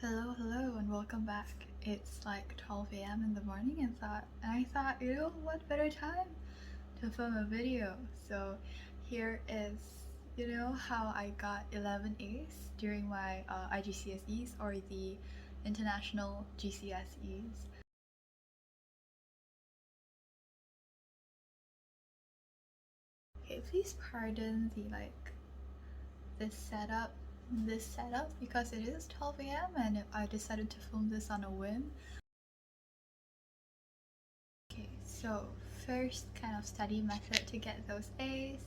Hello, and welcome back. It's like 12 a.m. in the morning, and I thought, what better time to film a video? So here is, how I got 11 A's during my IGCSEs, or the International GCSEs. Okay, please pardon this setup because it is 12 a.m. and I decided to film this on a whim. Okay, so first kind of study method to get those A's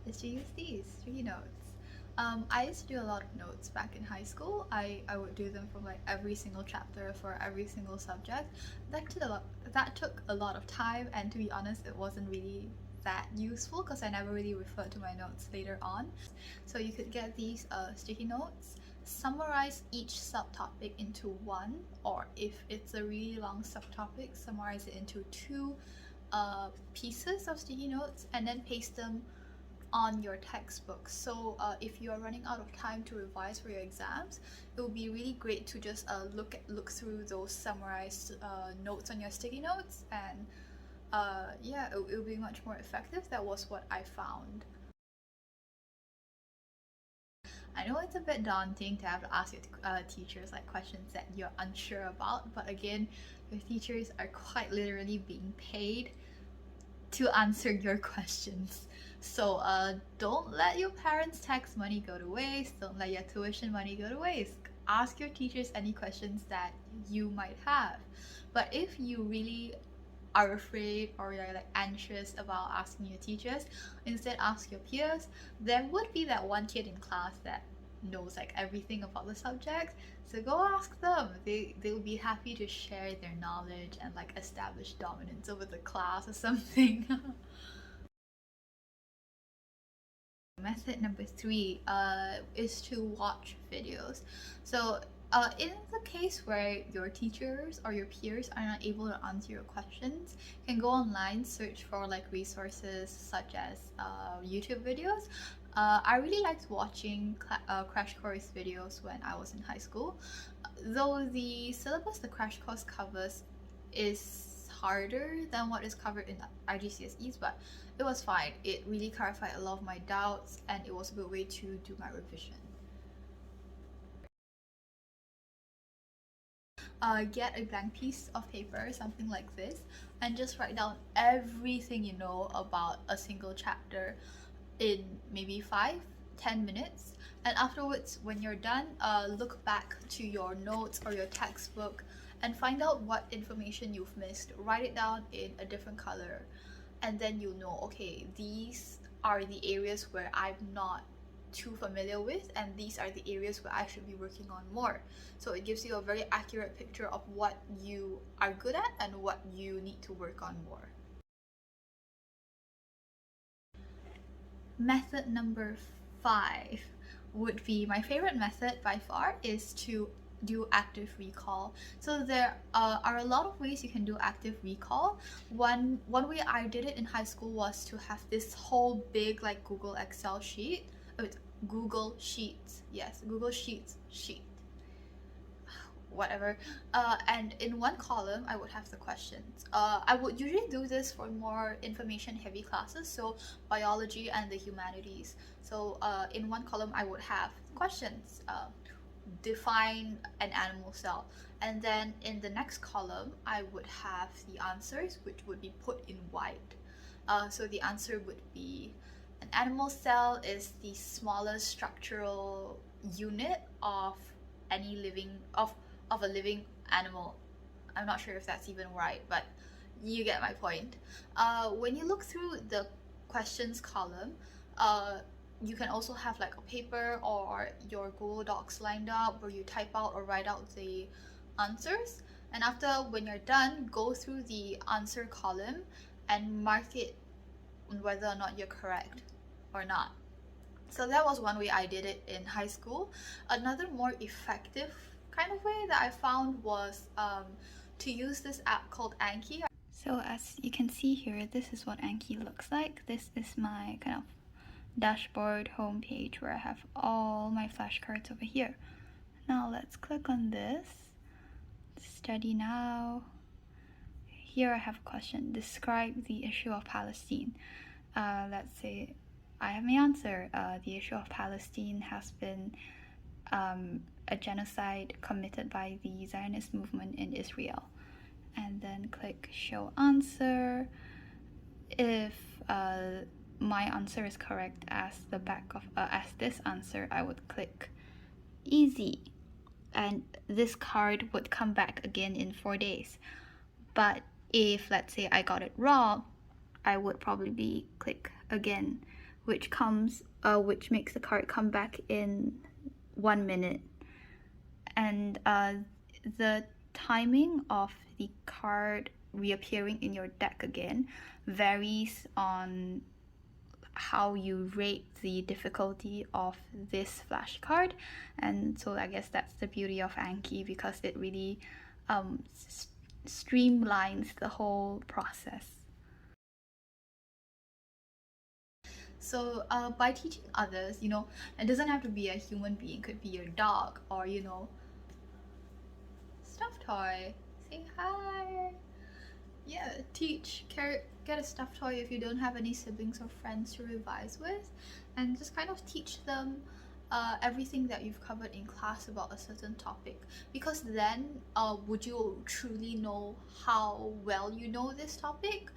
is to use these 3 notes. I used to do a lot of notes back in high school. I would do them from like every single chapter for every single subject. That took a lot of time, and to be honest, it wasn't really that useful because I never really referred to my notes later on. So you could get these sticky notes, summarize each subtopic into one, or if it's a really long subtopic, summarize it into two pieces of sticky notes, and then paste them on your textbook. So if you are running out of time to revise for your exams, it would be really great to just look through those summarized notes on your sticky notes, and yeah, it will be much more effective. That was what I found. I know it's a bit daunting to have to ask your teachers like questions that you're unsure about, but again, your teachers are quite literally being paid to answer your questions. So don't let your parents' tax money go to waste. Don't let your tuition money go to waste. Ask your teachers any questions that you might have. But if you really are afraid or you're like anxious about asking your teachers, instead ask your peers. There would be that one kid in class that knows like everything about the subject, so go ask them. They'll be happy to share their knowledge and like establish dominance over the class or something. Method number 3 is to watch videos. So in the case where your teachers or your peers are not able to answer your questions, you can go online, search for like resources such as YouTube videos. I really liked watching crash course videos when I was in high school. Though the syllabus the crash course covers is harder than what is covered in IGCSEs, but it was fine. It really clarified a lot of my doubts, and it was a good way to do my revision. Get a blank piece of paper, something like this, and just write down everything you know about a single chapter in maybe 5-10 minutes. And afterwards, when you're done, look back to your notes or your textbook and find out what information you've missed. Write it down in a different color, and then you'll know, okay, these are the areas where I'm not too familiar with, and these are the areas where I should be working on more. So it gives you a very accurate picture of what you are good at and what you need to work on more. Method number 5 would be my favorite method by far, is to do active recall. So there are a lot of ways you can do active recall. One way I did it in high school was to have this whole big like Google Excel sheet. Google Sheets, yes, Google Sheets sheet, whatever. And in one column I would have the questions. I would usually do this for more information heavy classes, so biology and the humanities. So in one column I would have questions. Define an animal cell, and then in the next column I would have the answers, which would be put in white. So the answer would be, an animal cell is the smallest structural unit of any living of a living animal. I'm not sure if that's even right, but you get my point. When you look through the questions column, you can also have like a paper or your Google Docs lined up where you type out or write out the answers. And after, when you're done, go through the answer column and mark it whether or not you're correct or not. So that was one way I did it in high school. Another more effective kind of way that I found was to use this app called Anki. So as you can see here, this is what Anki looks like. This is my kind of dashboard homepage where I have all my flashcards over here. Now let's click on this. Study now. Here I have a question. Describe the issue of Palestine. Let's say I have my answer. The issue of Palestine has been a genocide committed by the Zionist movement in Israel. And then click show answer. If my answer is correct as the back of as this answer, I would click easy, and this card would come back again in 4 days. But if let's say I got it wrong, I would probably click again, which makes the card come back in 1 minute. And the timing of the card reappearing in your deck again varies on how you rate the difficulty of this flashcard. And so I guess that's the beauty of Anki, because it really streamlines the whole process. So by teaching others, it doesn't have to be a human being, it could be your dog or stuffed toy. Say hi. Yeah, get a stuffed toy if you don't have any siblings or friends to revise with, and just kind of teach them everything that you've covered in class about a certain topic, because then would you truly know how well you know this topic.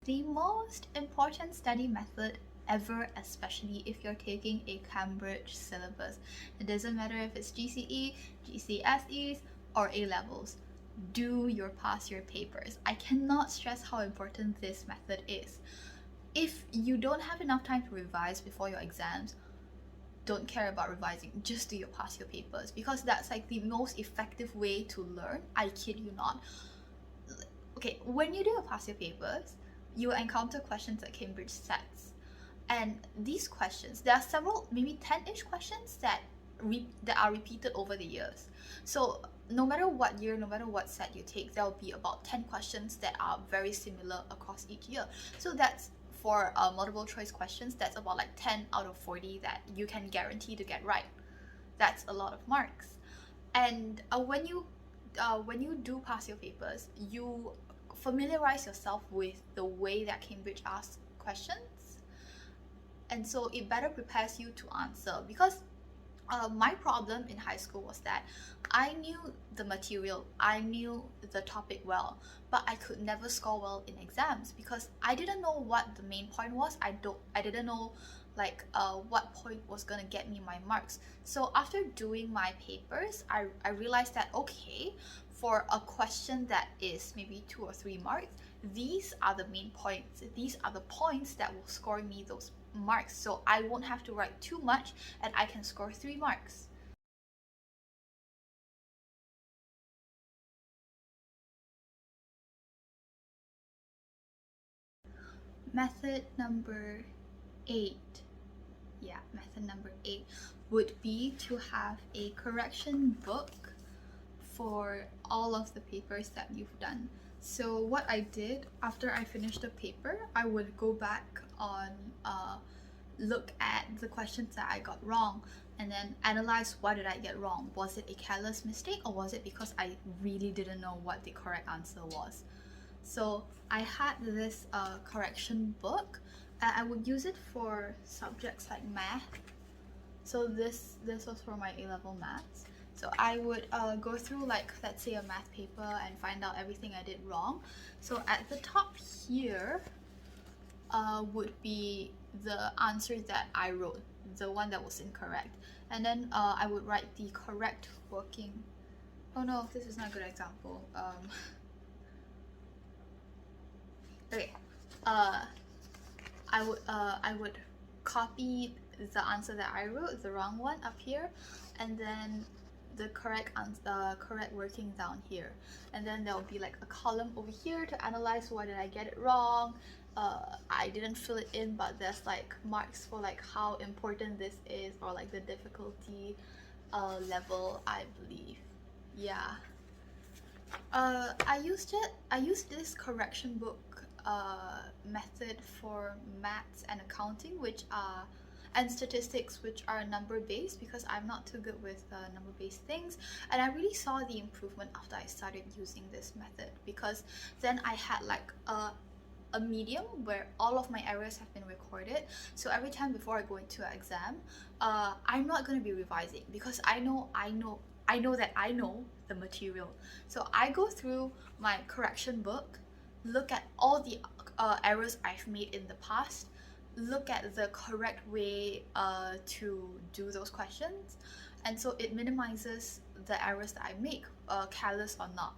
The most important study method ever, especially if you're taking a Cambridge syllabus. It doesn't matter if it's GCE, GCSEs, or A-levels. Do your past year papers. I cannot stress how important this method is. If you don't have enough time to revise before your exams, don't care about revising, just do your past year papers, because that's like the most effective way to learn. I kid you not. Okay, when you do your past year papers, you will encounter questions that Cambridge sets. And these questions, there are several, maybe 10-ish questions that are repeated over the years. So no matter what year, no matter what set you take, there will be about 10 questions that are very similar across each year. So that's for multiple choice questions, that's about like 10 out of 40 that you can guarantee to get right. That's a lot of marks. And when you do pass your papers, you familiarize yourself with the way that Cambridge asks questions, and so it better prepares you to answer. Because my problem in high school was that I knew the material, I knew the topic well, but I could never score well in exams because I didn't know what the main point was. I didn't know like what point was gonna get me my marks. So after doing my papers, I realized that okay, for a question that is maybe 2 or 3 marks, these are the main points. These are the points that will score me those marks. So I won't have to write too much and I can score 3 marks. Method number 8. Yeah, method number 8 would be to have a correction book for all of the papers that you've done. So what I did after I finished the paper, I would go back on look at the questions that I got wrong and then analyze what did I get wrong. Was it a careless mistake, or was it because I really didn't know what the correct answer was? So I had this correction book, and I would use it for subjects like math. So this was for my A-level maths. So I would go through, like, let's say a math paper and find out everything I did wrong. So at the top here would be the answer that I wrote, the one that was incorrect. And then I would write the correct working. Oh no, this is not a good example. Okay, I would copy the answer that I wrote, the wrong one up here, and then the correct working down here, and then there will be like a column over here to analyze why did I get it wrong. I didn't fill it in, but there's like marks for like how important this is, or like the difficulty level, I believe. Yeah. I used this correction book method for maths and accounting, which are and statistics, which are number based, because I'm not too good with number based things. And I really saw the improvement after I started using this method, because then I had like a medium where all of my errors have been recorded. So every time before I go into an exam, I'm not going to be revising, because I know that I know the material. So I go through my correction book, look at all the errors I've made in the past, look at the correct way to do those questions, and so it minimizes the errors that I make, careless or not.